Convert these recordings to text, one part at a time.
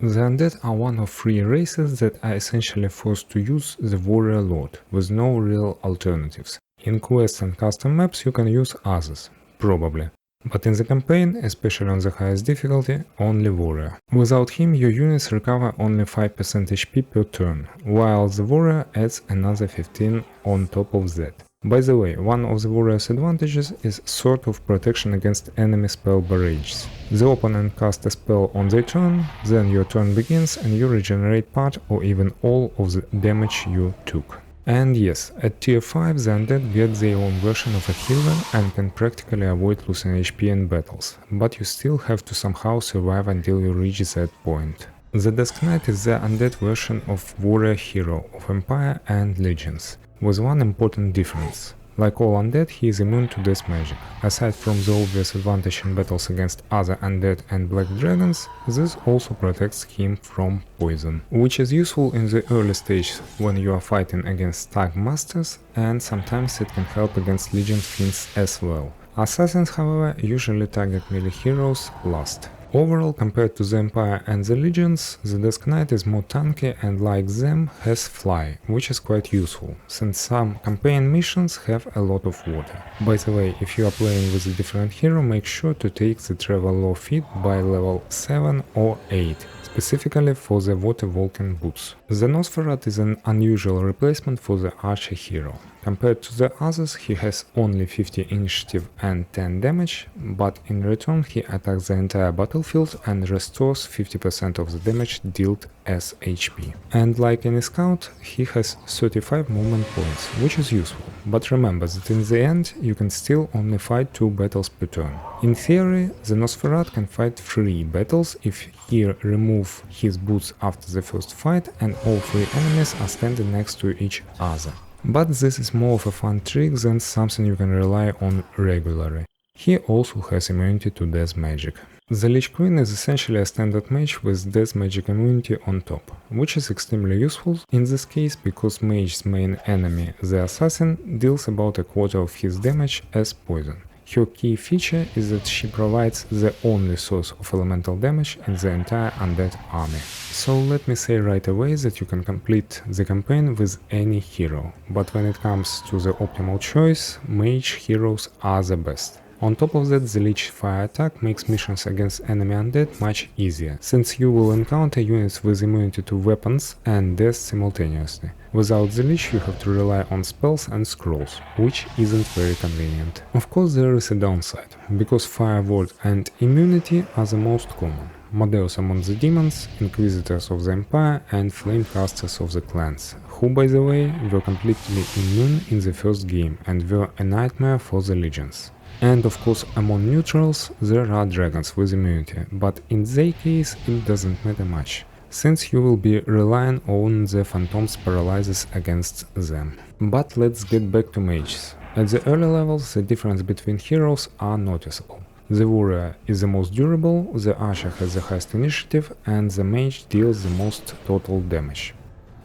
The undead are one of three races that are essentially forced to use the warrior lord, with no real alternatives. In quests and custom maps you can use others, probably. But in the campaign, especially on the highest difficulty, only warrior. Without him your units recover only 5% HP per turn, while the warrior adds another 15 on top of that. By the way, one of the warrior's advantages is sort of protection against enemy spell barrages. The opponent casts a spell on their turn, then your turn begins and you regenerate part or even all of the damage you took. And yes, at tier 5 the undead get their own version of a healer and can practically avoid losing HP in battles, but you still have to somehow survive until you reach that point. The Desk Knight is the undead version of warrior hero of Empire and Legions, with one important difference. Like all undead, he is immune to death magic. Aside from the obvious advantage in battles against other undead and black dragons, this also protects him from poison, which is useful in the early stage when you are fighting against Stag Masters, and sometimes it can help against Legion Fiends as well. Assassins, however, usually target melee heroes last. Overall, compared to the Empire and the Legions, the Desk Knight is more tanky and, like them, has fly, which is quite useful, since some campaign missions have a lot of water. By the way, if you are playing with a different hero, make sure to take the Travel Law feat by level 7 or 8, specifically for the water walking boots. The Nosferat is an unusual replacement for the Archer hero. Compared to the others, he has only 50 initiative and 10 damage, but in return he attacks the entire battlefield and restores 50% of the damage dealt as HP. And like any scout, he has 35 movement points, which is useful, but remember that in the end you can still only fight 2 battles per turn. In theory, the Nosferat can fight 3 battles if he removes his boots after the first fight and all 3 enemies are standing next to each other. But this is more of a fun trick than something you can rely on regularly. He also has immunity to death magic. The Lich Queen is essentially a standard mage with death magic immunity on top, which is extremely useful in this case because mage's main enemy, the assassin, deals about a quarter of his damage as poison. Her key feature is that she provides the only source of elemental damage in the entire undead army. So let me say right away that you can complete the campaign with any hero, but when it comes to the optimal choice, mage heroes are the best. On top of that, the Lich Fire attack makes missions against enemy undead much easier, since you will encounter units with immunity to weapons and death simultaneously. Without the Lich you have to rely on spells and scrolls, which isn't very convenient. Of course there is a downside, because Fire Ward and Immunity are the most common. Models among the demons, Inquisitors of the Empire and Flamecasters of the clans, who by the way were completely immune in the first game and were a nightmare for the legions. And of course among neutrals there are dragons with immunity, but in their case it doesn't matter much, since you will be relying on the phantoms paralyzes against them. But let's get back to mages. At the early levels the difference between heroes are noticeable. The warrior is the most durable, the archer has the highest initiative and the mage deals the most total damage.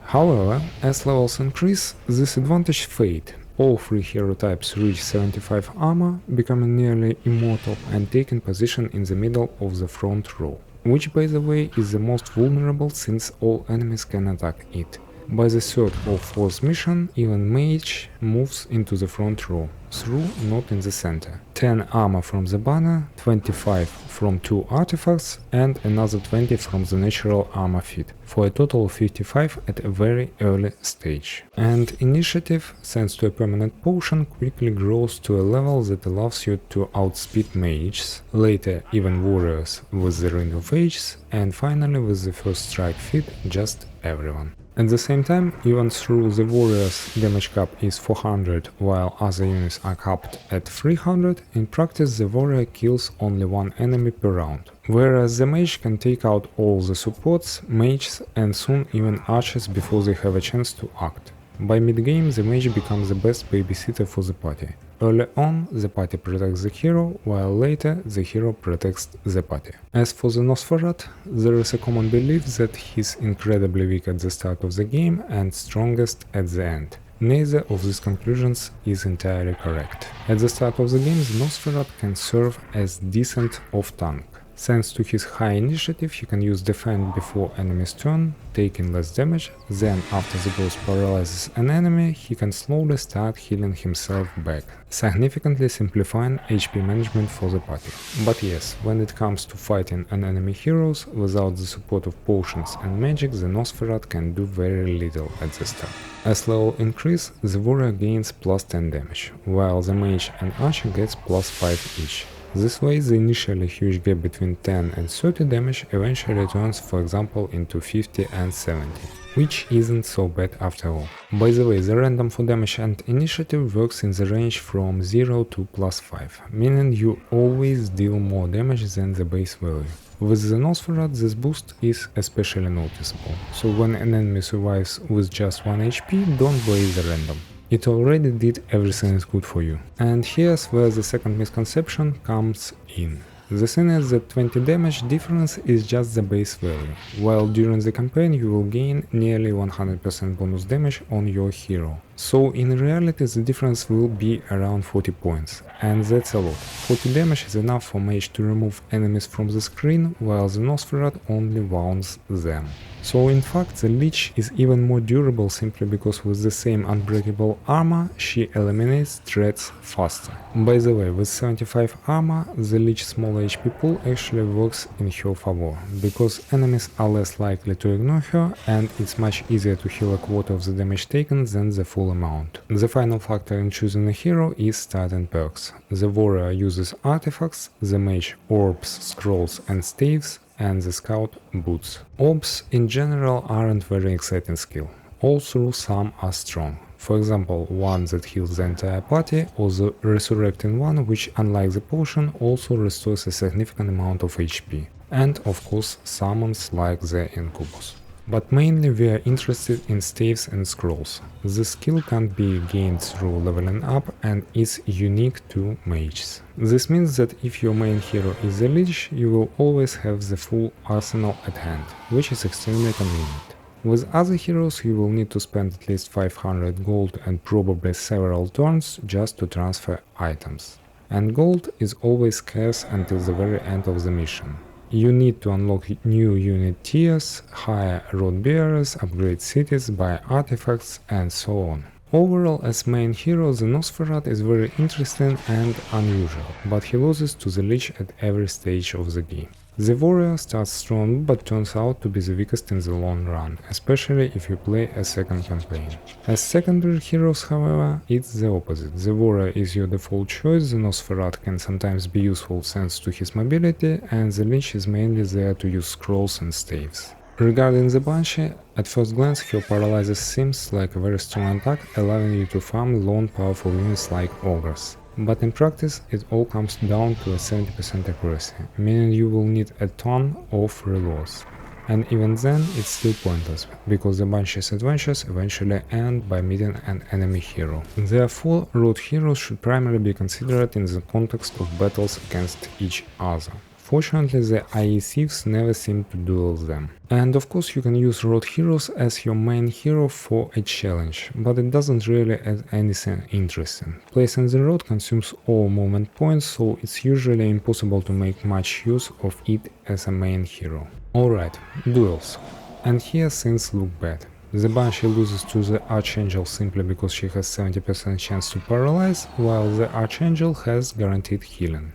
However, as levels increase, this advantage fades. All 3 hero types reach 75 armor, becoming nearly immortal and taking position in the middle of the front row, which by the way is the most vulnerable since all enemies can attack it. By the 3rd or 4th mission, even mage moves into the front row, through not in the center. 10 armor from the banner, 25 from 2 artifacts and another 20 from the natural armor feat, for a total of 55 at a very early stage. And initiative, thanks to a permanent potion, quickly grows to a level that allows you to outspeed mages, later even warriors with the Ring of Ages, and finally with the first strike feat just everyone. At the same time, even though the warrior's damage cap is 400 while other units are capped at 300, in practice the warrior kills only 1 enemy per round, whereas the mage can take out all the supports, mages and soon even archers before they have a chance to act. By mid-game the mage becomes the best babysitter for the party. Early on, the party protects the hero, while later the hero protects the party. As for the Nosferat, there is a common belief that he's incredibly weak at the start of the game and strongest at the end. Neither of these conclusions is entirely correct. At the start of the game, the Nosferat can serve as decent off-tank. Thanks to his high initiative, he can use defend before enemy's turn, taking less damage, then after the boss paralyzes an enemy, he can slowly start healing himself back, significantly simplifying HP management for the party. But yes, when it comes to fighting an enemy heroes, without the support of potions and magic, the Nosferat can do very little at the start. As level increase, the warrior gains plus 10 damage, while the mage and archer gets plus 5 each. This way, the initially huge gap between 10 and 30 damage eventually turns, for example, into 50 and 70, which isn't so bad after all. By the way, the random for damage and initiative works in the range from 0 to plus 5, meaning you always deal more damage than the base value. With the Nosferat, this boost is especially noticeable, so when an enemy survives with just 1 HP, don't waste the random. It already did everything is good for you. And here's where the second misconception comes in. The thing is that 20 damage difference is just the base value, while during the campaign you will gain nearly 100% bonus damage on your hero. So in reality the difference will be around 40 points, and that's a lot. 40 damage is enough for mage to remove enemies from the screen, while the Nosferat only wounds them. So in fact the Lich is even more durable simply because with the same unbreakable armor she eliminates threats faster. By the way, with 75 armor the Lich's small HP pool actually works in her favor, because enemies are less likely to ignore her and it's much easier to heal a quarter of the damage taken than the full amount. The final factor in choosing a hero is stat and perks. The warrior uses artifacts, the mage orbs, scrolls and staves, and the scout boots. Orbs in general aren't very exciting skill, although some are strong. For example, one that heals the entire party, or the resurrecting one which, unlike the potion, also restores a significant amount of HP. And of course summons like the Incubus. But mainly we are interested in staves and scrolls. The skill can't be gained through leveling up and is unique to mages. This means that if your main hero is the Lich, you will always have the full arsenal at hand, which is extremely convenient. With other heroes you will need to spend at least 500 gold and probably several turns just to transfer items. And gold is always scarce until the very end of the mission. You need to unlock new unit tiers, hire road bearers, upgrade cities, buy artifacts and so on. Overall, as main hero, the Nosferat is very interesting and unusual, but he loses to the Lich at every stage of the game. The warrior starts strong but turns out to be the weakest in the long run, especially if you play a second campaign. As secondary heroes, however, it's the opposite. The warrior is your default choice, the Nosferat can sometimes be useful thanks to his mobility, and the Lich is mainly there to use scrolls and staves. Regarding the Banshee, at first glance her paralysis seems like a very strong attack, allowing you to farm lone powerful units like ogres. But in practice it all comes down to a 70% accuracy, meaning you will need a ton of reloads. And even then it's still pointless, because the Banshee's adventures eventually end by meeting an enemy hero. Therefore, road heroes should primarily be considered in the context of battles against each other. Fortunately, the IE thieves never seem to duel them. And of course you can use road heroes as your main hero for a challenge, but it doesn't really add anything interesting. Placing the road consumes all movement points, so it's usually impossible to make much use of it as a main hero. Alright, duels. And here things look bad. The Banshee loses to the Archangel simply because she has 70% chance to paralyze, while the Archangel has guaranteed healing.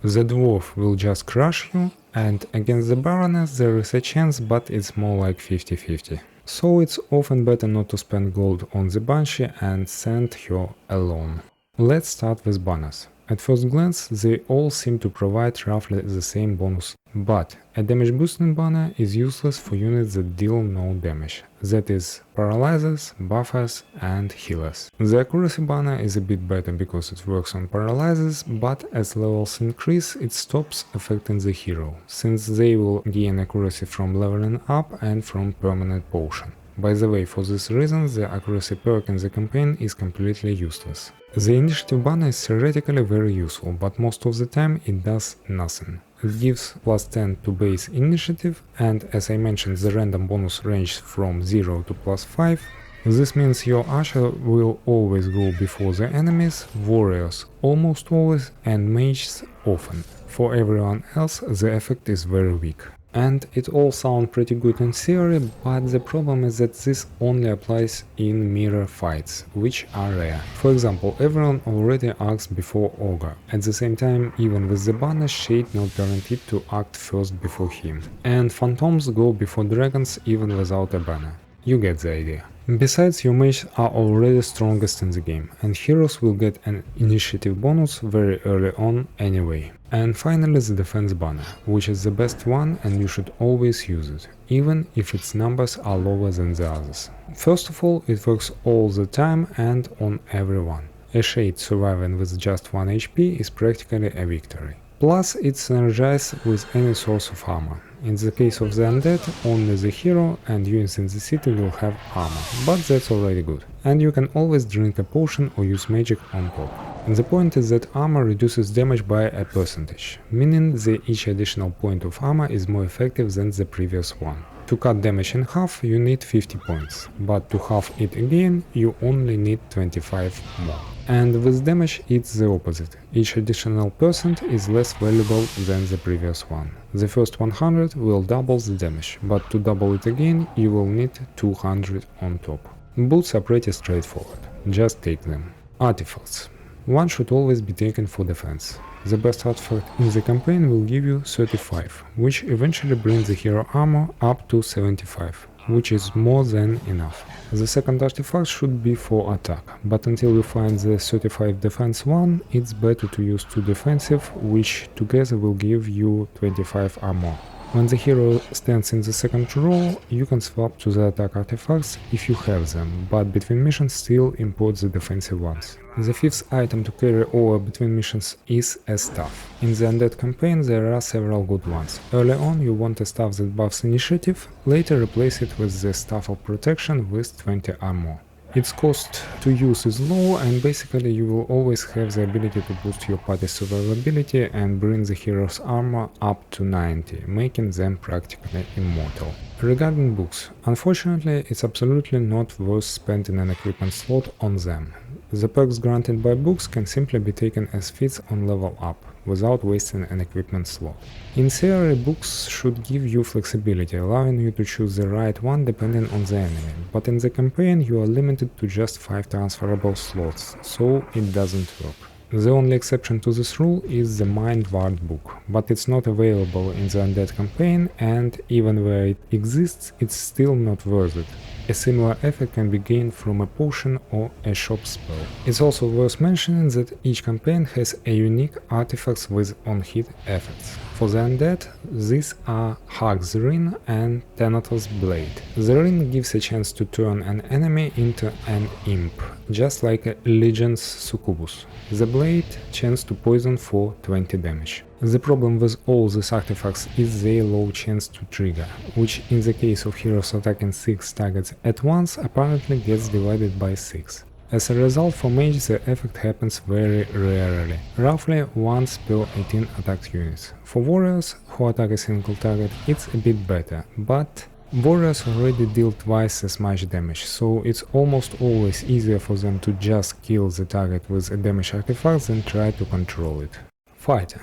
The Dwarf will just crush you, and against the Baroness there is a chance, but it's more like 50-50. So it's often better not to spend gold on the Banshee and send her alone. Let's start with banners. At first glance they all seem to provide roughly the same bonus, but a damage boosting banner is useless for units that deal no damage, that is, paralyzers, buffers and healers. The accuracy banner is a bit better because it works on paralyzers, but as levels increase it stops affecting the hero, since they will gain accuracy from leveling up and from permanent potion. By the way, for this reason the accuracy perk in the campaign is completely useless. The initiative banner is theoretically very useful, but most of the time it does nothing. It gives plus 10 to base initiative, and as I mentioned the random bonus ranges from 0 to plus 5. This means your archer will always go before the enemies, warriors almost always, and mages often. For everyone else, the effect is very weak. And it all sounds pretty good in theory, but the problem is that this only applies in mirror fights, which are rare. For example, everyone already acts before Ogre. At the same time, even with the banner, Shade not guaranteed to act first before him. And Phantoms go before Dragons even without a banner. You get the idea. Besides, your mages are already strongest in the game, and heroes will get an initiative bonus very early on anyway. And finally the defense banner, which is the best one and you should always use it, even if its numbers are lower than the others. First of all, it works all the time and on everyone. A Shade surviving with just 1 HP is practically a victory. Plus, it's synergized with any source of armor. In the case of the undead, only the hero and units in the city will have armor, but that's already good. And you can always drink a potion or use magic on top. And the point is that armor reduces damage by a percentage, meaning that each additional point of armor is more effective than the previous one. To cut damage in half, you need 50 points, but to halve it again, you only need 25 more. And with damage, it's the opposite. Each additional percent is less valuable than the previous one. The first 100 will double the damage, but to double it again, you will need 200 on top. Boots are pretty straightforward, just take them. Artifacts. One should always be taken for defense. The best artifact in the campaign will give you 35, which eventually brings the hero armor up to 75, which is more than enough. The second artifact should be for attack, but until you find the 35 defense one, it's better to use 2 defensive, which together will give you 25 armor. When the hero stands in the second row, you can swap to the attack artifacts if you have them, but between missions still import the defensive ones. The fifth item to carry over between missions is a staff. In the Undead campaign there are several good ones. Early on you want a staff that buffs initiative, later replace it with the Staff of Protection with 20 armor. Its cost to use is low, and basically you will always have the ability to boost your party's survivability and bring the hero's armor up to 90, making them practically immortal. Regarding books, unfortunately it's absolutely not worth spending an equipment slot on them. The perks granted by books can simply be taken as feats on level up, without wasting an equipment slot. In theory, books should give you flexibility, allowing you to choose the right one depending on the enemy, but in the campaign you are limited to just 5 transferable slots, so it doesn't work. The only exception to this rule is the Mind Ward book, but it's not available in the Undead campaign, and even where it exists, it's still not worth it. A similar effect can be gained from a potion or a shop spell. It's also worth mentioning that each campaign has a unique artifacts with on-hit effects. For the undead, these are Hag's Ring and Thanatos Blade. The ring gives a chance to turn an enemy into an imp, just like a Legion's Succubus. The blade chance to poison for 20 damage. The problem with all these artifacts is their low chance to trigger, which in the case of heroes attacking 6 targets at once apparently gets divided by 6. As a result, for mages the effect happens very rarely, roughly once per 18 attacked units. For warriors who attack a single target it's a bit better, but warriors already deal twice as much damage, so it's almost always easier for them to just kill the target with a damage artifact than try to control it. Fighter.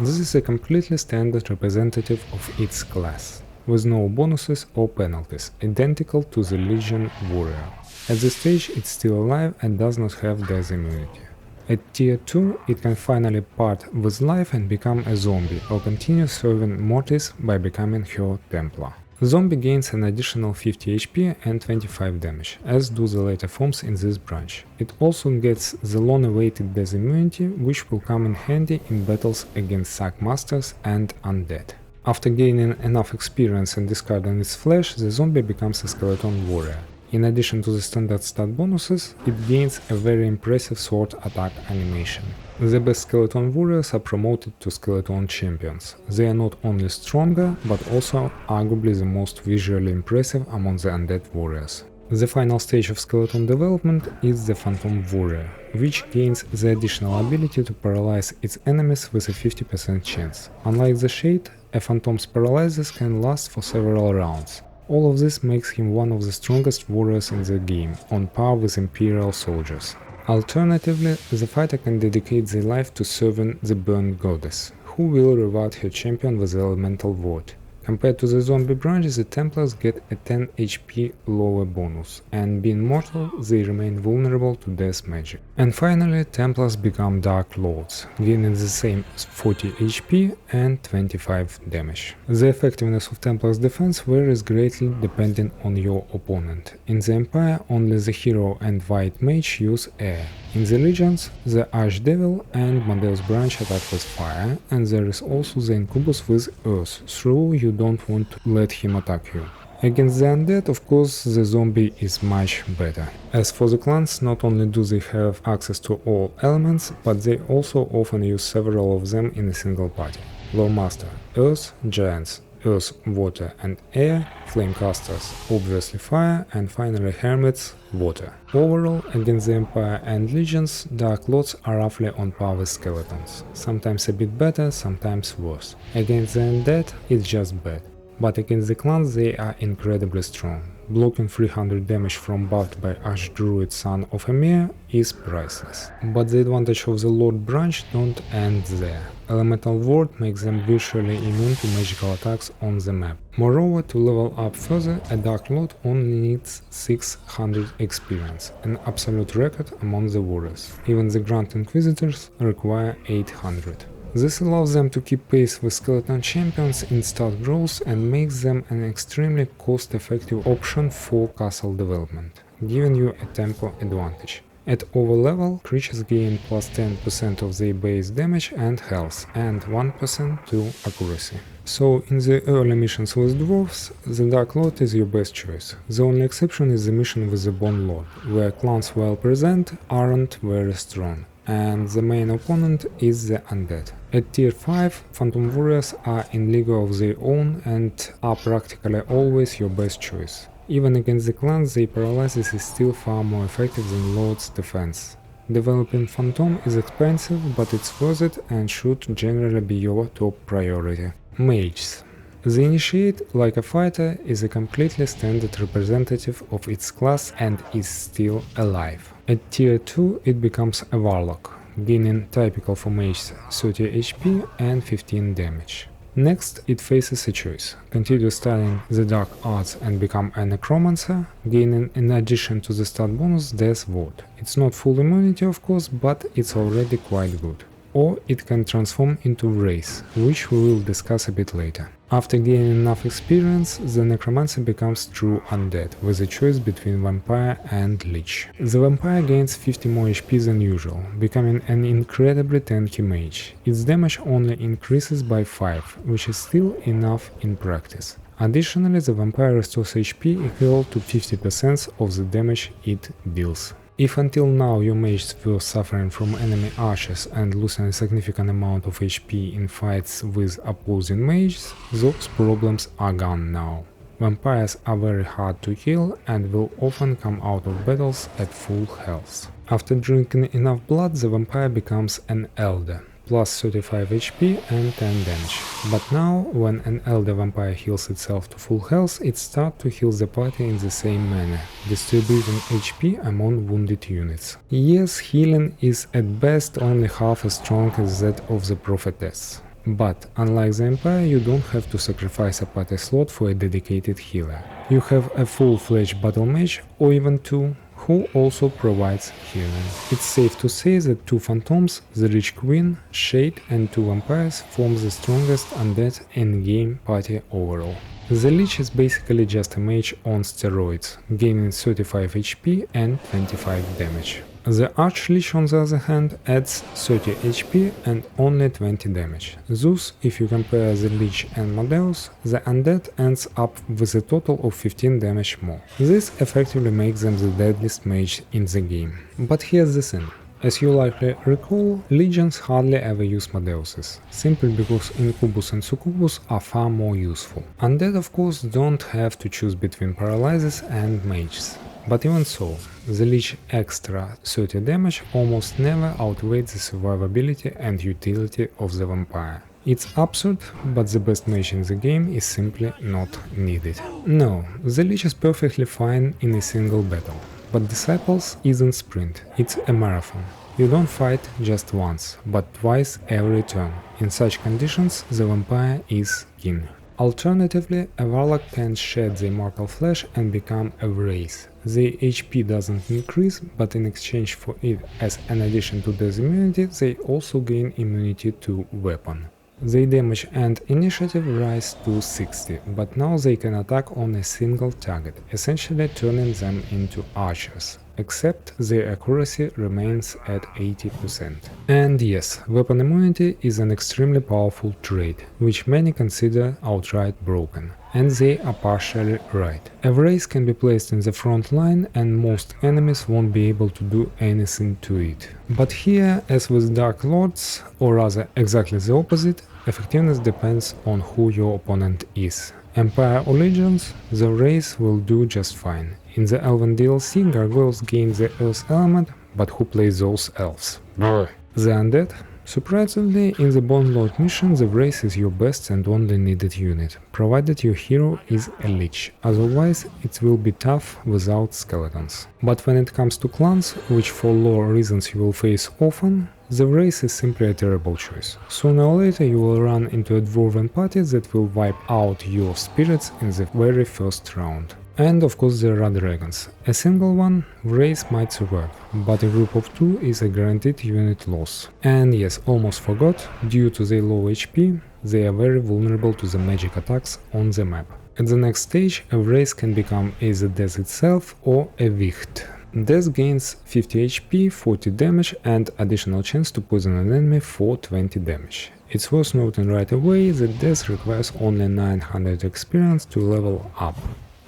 This is a completely standard representative of its class, with no bonuses or penalties, identical to the Legion Warrior. At this stage it's still alive and does not have death immunity. At tier 2 it can finally part with life and become a zombie, or continue serving Mortis by becoming her Templar. Zombie gains an additional 50 HP and 25 damage, as do the later forms in this branch. It also gets the long-awaited death immunity, which will come in handy in battles against Sackmasters and Undead. After gaining enough experience and discarding its flesh, the zombie becomes a skeleton warrior. In addition to the standard stat bonuses, it gains a very impressive sword attack animation. The best skeleton warriors are promoted to skeleton champions. They are not only stronger, but also arguably the most visually impressive among the undead warriors. The final stage of skeleton development is the Phantom Warrior, which gains the additional ability to paralyze its enemies with a 50% chance. Unlike the Shade, a Phantom's paralysis can last for several rounds. All of this makes him one of the strongest warriors in the game, on par with Imperial soldiers. Alternatively, the fighter can dedicate their life to serving the Burnt Goddess, who will reward her champion with Elemental Ward. Compared to the zombie branch, the Templars get a 10 HP lower bonus, and being mortal, they remain vulnerable to death magic. And finally, Templars become Dark Lords, gaining the same 40 HP and 25 damage. The effectiveness of Templars defense varies greatly depending on your opponent. In the Empire, only the Hero and White Mage use air. In the Legions, the Archdevil and Madeus branch attack with fire, and there is also the Incubus with earth, so you don't want to let him attack you. Against the undead, of course, the zombie is much better. As for the clans, not only do they have access to all elements, but they also often use several of them in a single party. Loremaster, Earth, Giants, Earth, Water and Air, Flamecasters, obviously Fire, and finally Hermits, Water. Overall, against the Empire and Legions, Dark Lords are roughly on par with Skeletons, sometimes a bit better, sometimes worse. Against the Undead, it's just bad. But against the clans they are incredibly strong. Blocking 300 damage from buffed by Archdruid Son of Emir is priceless. But the advantage of the Lord branch don't end there. Elemental Ward makes them virtually immune to magical attacks on the map. Moreover, to level up further, a Dark Lord only needs 600 experience, an absolute record among the warriors. Even the Grand Inquisitors require 800. This allows them to keep pace with skeleton champions in stat growth and makes them an extremely cost-effective option for castle development, giving you a tempo advantage. At overlevel, creatures gain plus 10% of their base damage and health, and 1% to accuracy. So in the early missions with dwarves, the Dark Lord is your best choice. The only exception is the mission with the Bone Lord, where clans well present aren't very strong, and the main opponent is the Undead. At tier 5, Phantom Warriors are in league of their own and are practically always your best choice. Even against the clans, their paralysis is still far more effective than Lord's defense. Developing Phantom is expensive, but it's worth it and should generally be your top priority. Mages. The Initiate, like a fighter, is a completely standard representative of its class and is still alive. At tier 2 it becomes a Warlock, gaining typical for mages 30 HP and 15 damage. Next it faces a choice: continue studying the dark arts and become a necromancer, gaining in addition to the stat bonus Death Ward. It's not full immunity of course, but it's already quite good. Or it can transform into Wraith, which we will discuss a bit later. After gaining enough experience, the Necromancer becomes true undead, with a choice between Vampire and Lich. The Vampire gains 50 more HP than usual, becoming an incredibly tanky mage. Its damage only increases by 5, which is still enough in practice. Additionally, the Vampire restores HP equal to 50% of the damage it deals. If until now your mages were suffering from enemy archers and losing a significant amount of HP in fights with opposing mages, those problems are gone now. Vampires are very hard to kill and will often come out of battles at full health. After drinking enough blood, the vampire becomes an Elder, plus 35 HP and 10 damage. But now, when an Elder vampire heals itself to full health, it starts to heal the party in the same manner, distributing HP among wounded units. Yes, healing is at best only half as strong as that of the Prophetess. But, unlike the Empire, you don't have to sacrifice a party slot for a dedicated healer. You have a full-fledged battle mage, or even two, who also provides healing. It's safe to say that 2 Phantoms, the Lich Queen, Shade and 2 Vampires form the strongest undead in-game party overall. The Lich is basically just a mage on steroids, gaining 35 HP and 25 damage. The Archlich, on the other hand, adds 30 HP and only 20 damage. Thus, if you compare the Lich and Madeus, the Undead ends up with a total of 15 damage more. This effectively makes them the deadliest mage in the game. But here's the thing. As you likely recall, Legions hardly ever use Madeuses, simply because Incubus and Succubus are far more useful. Undead of course don't have to choose between paralyzes and mages. But even so, the Lich extra 30 damage almost never outweighs the survivability and utility of the Vampire. It's absurd, but the best mage in the game is simply not needed. No, the Lich is perfectly fine in a single battle. But Disciples isn't sprint, it's a marathon. You don't fight just once, but twice every turn. In such conditions, the vampire is king. Alternatively, a warlock can shed the immortal flesh and become a wraith. The HP doesn't increase, but in exchange for it as an addition to their immunity, they also gain immunity to weapon. Their damage and initiative rise to 60, but now they can attack on a single target, essentially turning them into archers, except their accuracy remains at 80%. And yes, weapon immunity is an extremely powerful trait, which many consider outright broken. And they are partially right. A wraith can be placed in the front line and most enemies won't be able to do anything to it. But here, as with Dark Lords, or rather exactly the opposite, effectiveness depends on who your opponent is. Empire or Legions, the wraith will do just fine. In the Elven DLC, Gargoyles gain the Earth element, but who plays those elves? Brr. The Undead? Surprisingly, in the Bone Lord mission, the wraith is your best and only needed unit, provided your hero is a lich, otherwise it will be tough without skeletons. But when it comes to clans, which for lore reasons you will face often, the wraith is simply a terrible choice. Sooner or later you will run into a dwarven party that will wipe out your spirits in the very first round. And of course there are dragons. A single one, wraith might survive, but a group of two is a guaranteed unit loss. And yes, almost forgot, due to their low HP, they are very vulnerable to the magic attacks on the map. At the next stage, a wraith can become either death itself or a wicht. Death gains 50 HP, 40 damage and additional chance to poison an enemy for 20 damage. It's worth noting right away that Death requires only 900 experience to level up.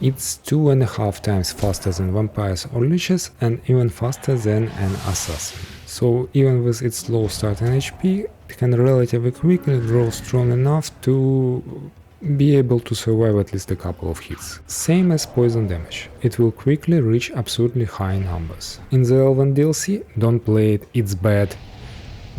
It's 2.5 times faster than vampires or liches and even faster than an assassin. So even with its low starting HP, it can relatively quickly grow strong enough to be able to survive at least a couple of hits. Same as poison damage, it will quickly reach absurdly high numbers. In the Elven DLC, don't play it, it's bad.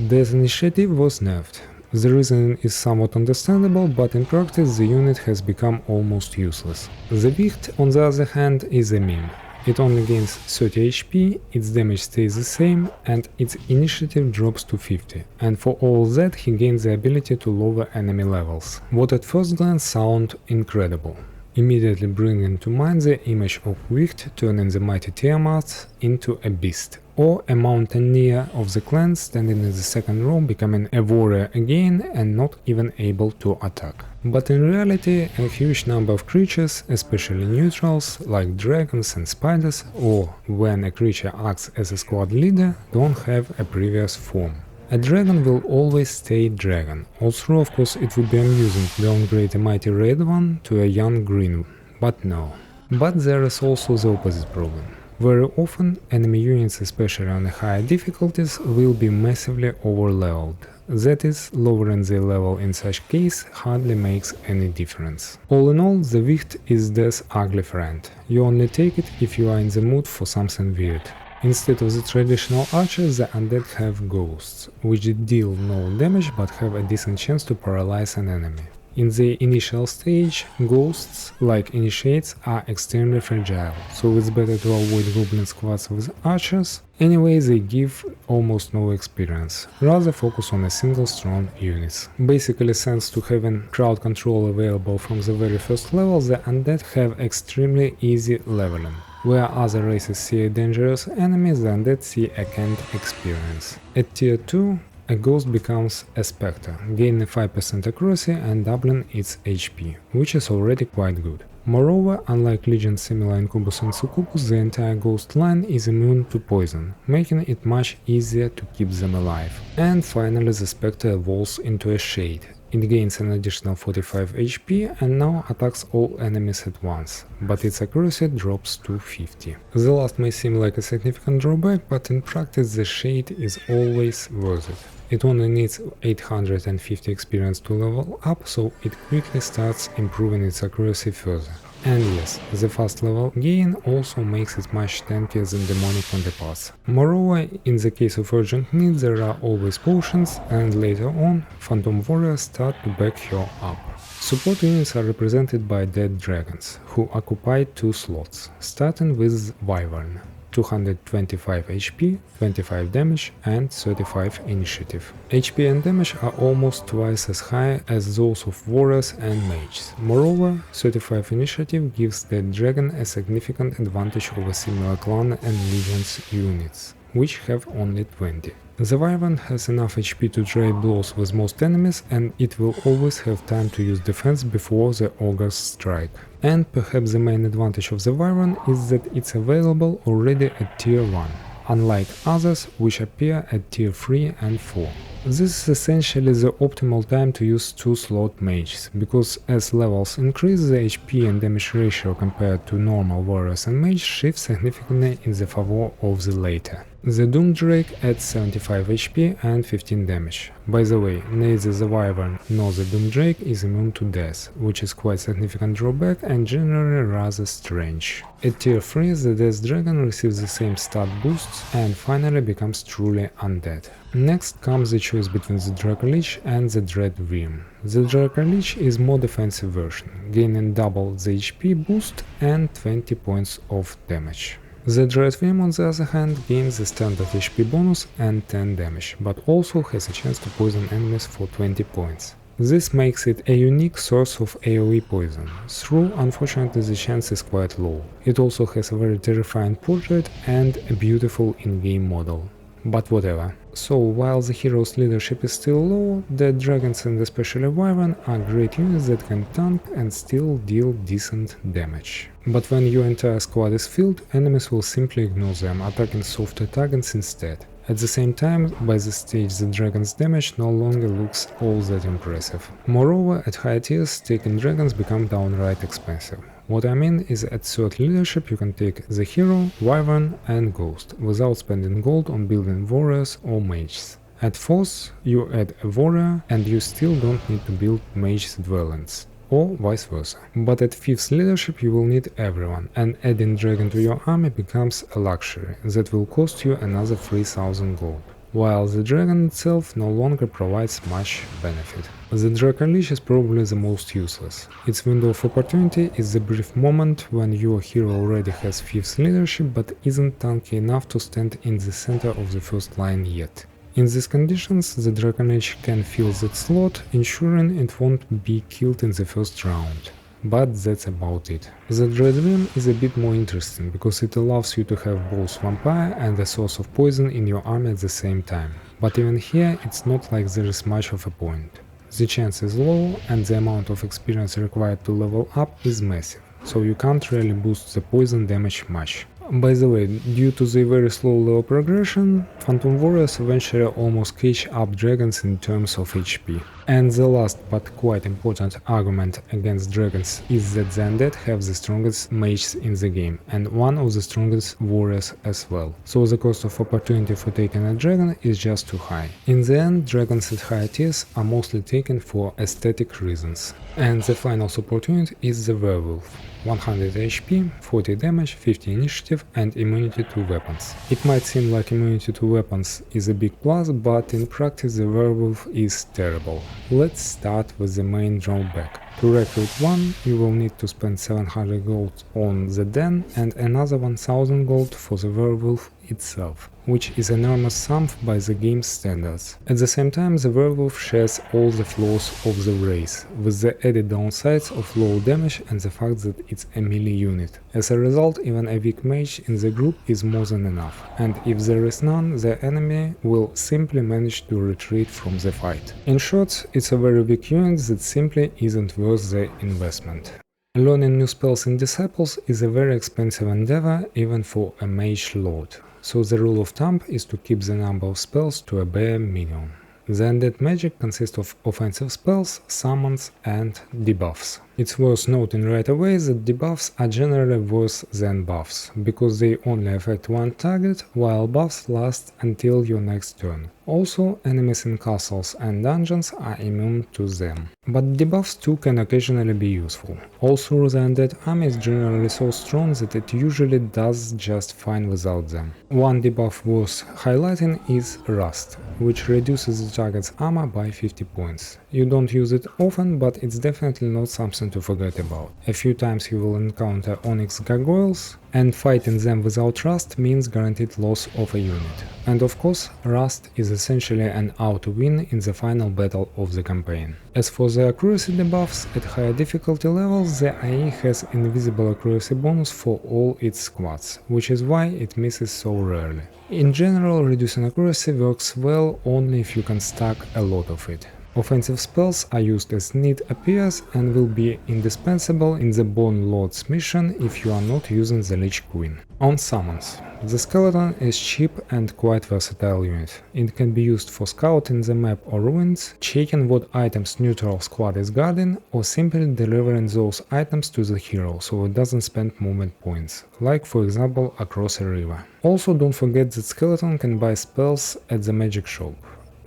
Death initiative was nerfed. The reason is somewhat understandable, but in practice the unit has become almost useless. The Wicht, on the other hand, is a meme. It only gains 30 HP, its damage stays the same, and its initiative drops to 50. And for all that he gains the ability to lower enemy levels. What at first glance sound incredible. Immediately bringing to mind the image of Wicht turning the mighty Tiamat into a beast, or a mountaineer of the clan standing in the second row becoming a warrior again and not even able to attack. But in reality, a huge number of creatures, especially neutrals like dragons and spiders, or when a creature acts as a squad leader, don't have a previous form. A dragon will always stay dragon, although of course it would be amusing to downgrade a mighty red one to a young green, but no. But there is also the opposite problem. Very often, enemy units, especially on the higher difficulties, will be massively overleveled. That is, lowering their level in such case hardly makes any difference. All in all, the Wicht is Death's ugly friend. You only take it if you are in the mood for something weird. Instead of the traditional archers, the undead have ghosts, which deal no damage but have a decent chance to paralyze an enemy. In the initial stage, ghosts, like initiates, are extremely fragile, so it's better to avoid goblin squads with archers. Anyway, they give almost no experience, rather focus on a single strong unit. Basically, thanks to having crowd control available from the very first level, the undead have extremely easy leveling. Where other races see a dangerous enemy, the undead see a canned experience. At tier 2, a ghost becomes a spectre, gaining 5% accuracy and doubling its HP, which is already quite good. Moreover, unlike legions similar Incubus and Succubus, the entire ghost line is immune to poison, making it much easier to keep them alive. And finally the spectre evolves into a shade. It gains an additional 45 HP and now attacks all enemies at once, but its accuracy drops to 50. The last may seem like a significant drawback, but in practice the shade is always worth it. It only needs 850 experience to level up, so it quickly starts improving its accuracy further. And yes, the fast level gain also makes it much tankier than Demonic Counterparts. Moreover, in the case of urgent need there are always potions, and later on, Phantom Warriors start to back her up. Support units are represented by dead dragons, who occupy 2 slots, starting with Wyvern. 225 HP, 25 damage and 35 initiative. HP and damage are almost twice as high as those of warriors and mages. Moreover, 35 initiative gives the dragon a significant advantage over similar clan and legions units, which have only 20. The Wyvern has enough HP to trade blows with most enemies, and it will always have time to use defense before the ogres strike. And perhaps the main advantage of the Wyvern is that it's available already at tier 1, unlike others which appear at tier 3 and 4. This is essentially the optimal time to use 2-slot mages, because as levels increase, the HP and damage ratio compared to normal warriors and mages shifts significantly in the favor of the latter. The Doom Drake adds 75 HP and 15 damage. By the way, neither the Wyvern nor the Doom Drake is immune to death, which is quite significant drawback and generally rather strange. At tier 3, the Death Dragon receives the same stat boosts and finally becomes truly undead. Next comes the choice between the Dracolich and the Dread Worm. The Dracolich is more defensive version, gaining double the HP boost and 20 points of damage. The Dread Worm, on the other hand, gains the standard HP bonus and 10 damage, but also has a chance to poison enemies for 20 points. This makes it a unique source of AoE poison, though unfortunately the chance is quite low. It also has a very terrifying portrait and a beautiful in-game model. But whatever. So while the hero's leadership is still low, the dragons and especially Wyvern are great units that can tank and still deal decent damage. But when your entire squad is filled, enemies will simply ignore them, attacking softer targets instead. At the same time, by this stage the dragon's damage no longer looks all that impressive. Moreover, at higher tiers, taking dragons become downright expensive. What I mean is at third leadership you can take the hero, Wyvern and Ghost, without spending gold on building warriors or mages. At fourth, you add a warrior and you still don't need to build mages dwellings, or vice versa. But at 5th leadership you will need everyone, and adding dragon to your army becomes a luxury that will cost you another 3000 gold, while the dragon itself no longer provides much benefit. The Dracolich is probably the most useless. Its window of opportunity is the brief moment when your hero already has 5th leadership but isn't tanky enough to stand in the center of the first line yet. In these conditions, the Dracolich can fill that slot, ensuring it won't be killed in the first round. But that's about it. The Dread Worm is a bit more interesting, because it allows you to have both vampire and a source of poison in your army at the same time. But even here it's not like there is much of a point. The chance is low and the amount of experience required to level up is massive, so you can't really boost the poison damage much. By the way, due to the very slow level progression, Phantom Warriors eventually almost catch up dragons in terms of HP. And the last but quite important argument against dragons is that the undead have the strongest mages in the game, and one of the strongest warriors as well. So the cost of opportunity for taking a dragon is just too high. In the end, dragons at higher tiers are mostly taken for aesthetic reasons. And the final support unit is the Werewolf. 100 HP, 40 damage, 50 initiative and immunity to weapons. It might seem like immunity to weapons is a big plus, but in practice the Werewolf is terrible. Let's start with the main drawback. To recruit one, you will need to spend 700 gold on the den and another 1000 gold for the Werewolf itself, which is an enormous sum by the game's standards. At the same time, the Werewolf shares all the flaws of the race, with the added downsides of low damage and the fact that it's a melee unit. As a result, even a weak mage in the group is more than enough, and if there is none, the enemy will simply manage to retreat from the fight. In short, it's a very weak unit that simply isn't worth the investment. Learning new spells in Disciples is a very expensive endeavor even for a mage lord, so the rule of thumb is to keep the number of spells to a bare minimum. The undead magic consists of offensive spells, summons and debuffs. It's worth noting right away that debuffs are generally worse than buffs, because they only affect one target, while buffs last until your next turn. Also, enemies in castles and dungeons are immune to them. But debuffs too can occasionally be useful. Also, the undead army is generally so strong that it usually does just fine without them. One debuff worth highlighting is Rust, which reduces the target's armor by 50 points. You don't use it often, but it's definitely not something person to forget about. A few times you will encounter Onyx gargoyles, and fighting them without Rust means guaranteed loss of a unit. And of course, Rust is essentially an auto win in the final battle of the campaign. As for the accuracy debuffs, at higher difficulty levels the IE has invisible accuracy bonus for all its squads, which is why it misses so rarely. In general, reducing accuracy works well only if you can stack a lot of it. Offensive spells are used as need appears and will be indispensable in the Bone Lord's mission if you are not using the Lich Queen. On summons. The skeleton is cheap and quite versatile unit. It can be used for scouting the map or ruins, checking what items neutral squad is guarding, or simply delivering those items to the hero so it doesn't spend movement points, like for example across a river. Also don't forget that skeleton can buy spells at the magic shop,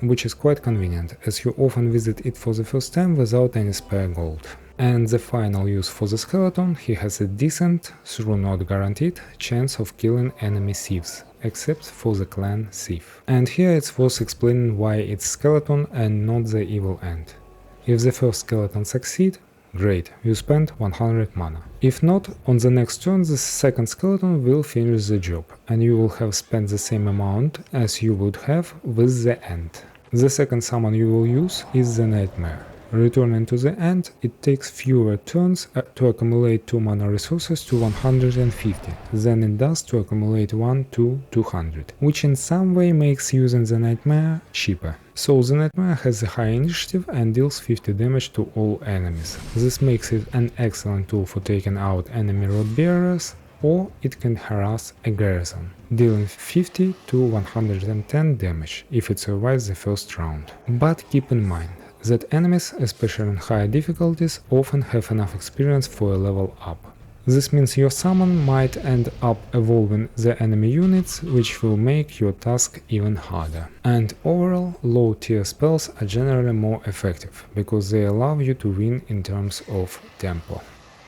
which is quite convenient, as you often visit it for the first time without any spare gold. And the final use for the skeleton, he has a decent, though not guaranteed, chance of killing enemy thieves, except for the clan thief. And here it's worth explaining why it's skeleton and not the evil end. If the first skeleton succeed, great, you spend 100 mana. If not, on the next turn the second skeleton will finish the job, and you will have spent the same amount as you would have with the end. The second summon you will use is the Nightmare. Returning to the end, it takes fewer turns to accumulate 2 mana resources to 150 than it does to accumulate 1 to 200, which in some way makes using the Nightmare cheaper. So the Nightmare has a high initiative and deals 50 damage to all enemies. This makes it an excellent tool for taking out enemy road bearers, or it can harass a garrison, dealing 50 to 110 damage if it survives the first round. But keep in mind that enemies, especially in higher difficulties, often have enough experience for a level up. This means your summon might end up evolving the enemy units, which will make your task even harder. And overall, low tier spells are generally more effective, because they allow you to win in terms of tempo.